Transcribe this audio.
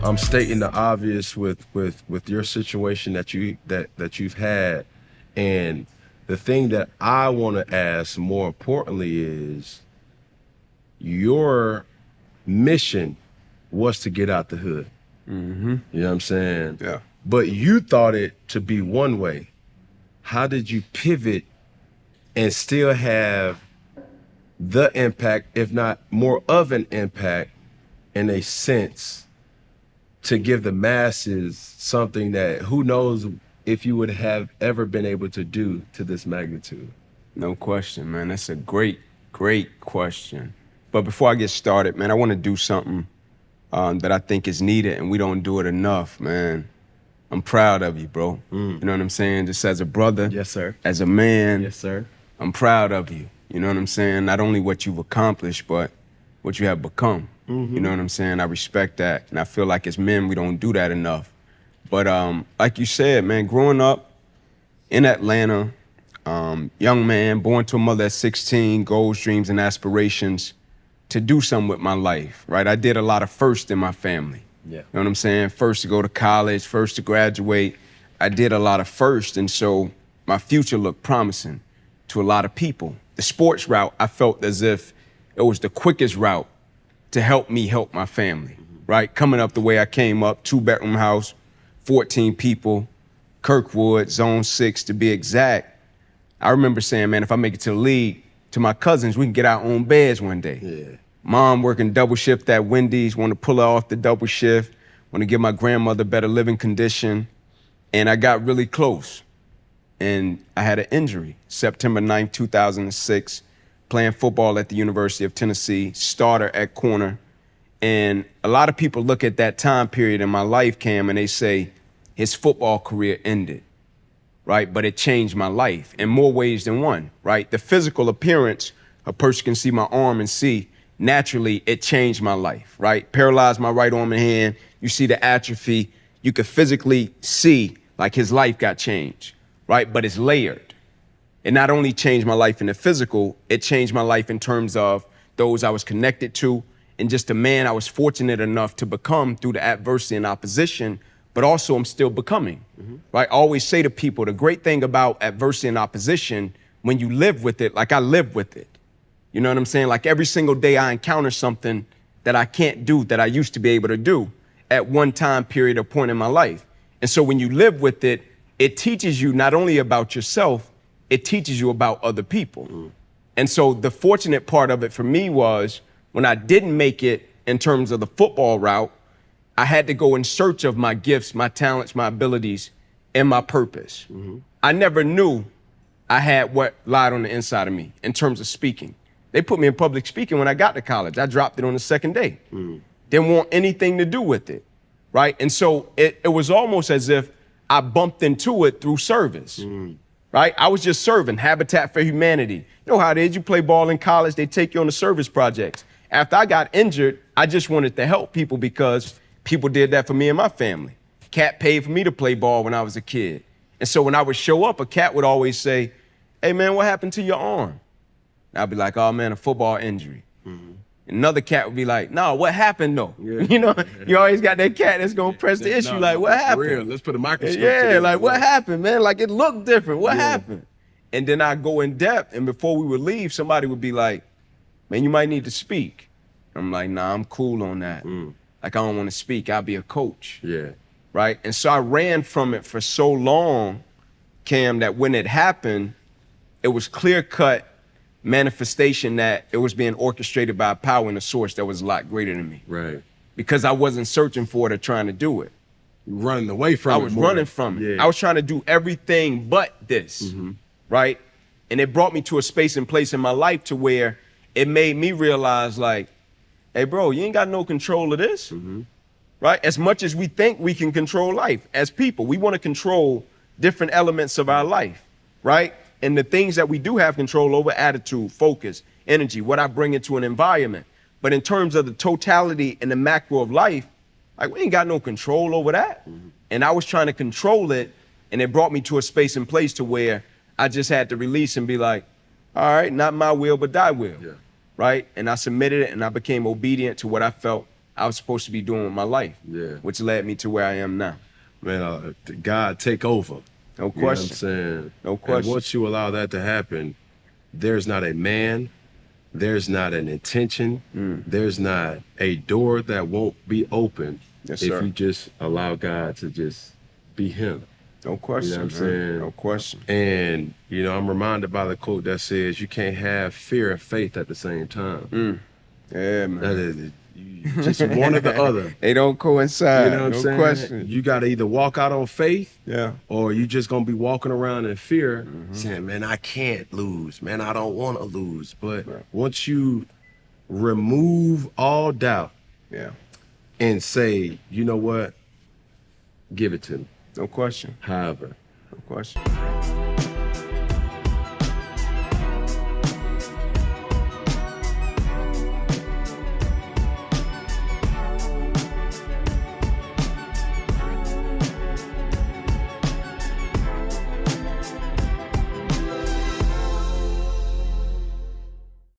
I'm stating the obvious with your situation that you've had, and the thing that I want to ask more importantly is your mission was to get out the hood. Mm-hmm. You know what I'm saying? Yeah. But you thought it to be one way. How did you pivot and still have the impact, if not more of an impact, in a sense, to give the masses something that who knows if you would have ever been able to do to this magnitude? No question, man. That's a great, great question. But before I get started, man, I want to do something that I think is needed, and we don't do it enough, man. I'm proud of you, bro. You know what I'm saying? Just as a brother. Yes, sir. As a man. Yes, sir. I'm proud of you. You know what I'm saying? Not only what you've accomplished, but what you have become. You know what I'm saying? I respect that. And I feel like as men, we don't do that enough. But like you said, man, growing up in Atlanta, young man, born to a mother at 16, goals, dreams, and aspirations to do something with my life, right? I did a lot of firsts in my family. Yeah. You know what I'm saying? First to go to college, first to graduate. I did a lot of firsts, and so my future looked promising to a lot of people. The sports route, I felt as if it was the quickest route to help me help my family, right? Coming up the way I came up, 2-bedroom house, 14 people, Kirkwood, zone 6 to be exact. I remember saying, man, if I make it to the league, to my cousins, we can get our own beds one day. Yeah. Mom working double shift at Wendy's, want to pull her off the double shift, want to give my grandmother better living condition. And I got really close. And I had an injury, September 9th, 2006, playing football at the University of Tennessee, starter at corner. And a lot of people look at that time period in my life, Cam, and they say his football career ended, right? But it changed my life in more ways than one, right? The physical appearance, a person can see my arm and see, naturally, it changed my life, right? Paralyzed my right arm and hand. You see the atrophy. You could physically see like his life got changed, right? But it's layered. It not only changed my life in the physical, it changed my life in terms of those I was connected to and just a man I was fortunate enough to become through the adversity and opposition, but also I'm still becoming, right? I always say to people, the great thing about adversity and opposition, when you live with it, like I live with it, you know what I'm saying? Like every single day I encounter something that I can't do that I used to be able to do at one time period or point in my life. And so when you live with it, it teaches you not only about yourself, it teaches you about other people. And so the fortunate part of it for me was when I didn't make it in terms of the football route, I had to go in search of my gifts, my talents, my abilities, and my purpose. I never knew I had what lied on the inside of me in terms of speaking. They put me in public speaking when I got to college. I dropped it on the second day. Didn't want anything to do with it, right? And so it was almost as if I bumped into it through service, right? I was just serving Habitat for Humanity. You know how it is, you play ball in college, they take you on the service projects. After I got injured, I just wanted to help people because people did that for me and my family. Cat paid for me to play ball when I was a kid. And so when I would show up, a cat would always say, hey man, what happened to your arm? And I'd be like, oh man, a football injury. Another cat would be like, no, what happened though? Yeah. You know, you always got that cat that's gonna press the issue, like, what happened? For real. Let's put a microscope. Yeah, like what happened, man? Like it looked different. What happened? And then I go in depth, and before we would leave, somebody would be like, man, you might need to speak. I'm like, nah, I'm cool on that. Like I don't want to speak. I'll be a coach. Yeah. Right? And so I ran from it for so long, Cam, that when it happened, it was clear-cut manifestation that it was being orchestrated by a power and a source that was a lot greater than me. Right. Because I wasn't searching for it or trying to do it. You running away from it. I was running from it. Yeah. I was trying to do everything but this, right? And it brought me to a space and place in my life to where it made me realize like, hey bro, you ain't got no control of this, right? As much as we think we can control life as people, we want to control different elements of our life, right? And the things that we do have control over, attitude, focus, energy, what I bring into an environment. But in terms of the totality and the macro of life, like we ain't got no control over that. And I was trying to control it, and it brought me to a space and place to where I just had to release and be like, all right, not my will, but thy will, right? And I submitted it, and I became obedient to what I felt I was supposed to be doing with my life. Yeah. Which led me to where I am now. Man, God take over. No You know what I'm question. saying? No question. And once you allow that to happen, there's not a man, there's not an intention, there's not a door that won't be open Yes, if sir. you just allow God to just be him. No question. You know what I'm man. saying? No question. And, you know, I'm reminded by the quote that says you can't have fear and faith at the same time. Yeah, man. That is, just one or the other. They don't coincide. You know what I'm no saying? question. You got to either walk out on faith, Yeah. or you just gonna be walking around in fear, saying, "Man, I can't lose. Man, I don't want to lose." But once you remove all doubt Yeah. and say, "You know what? Give it to me." No question. However, No question.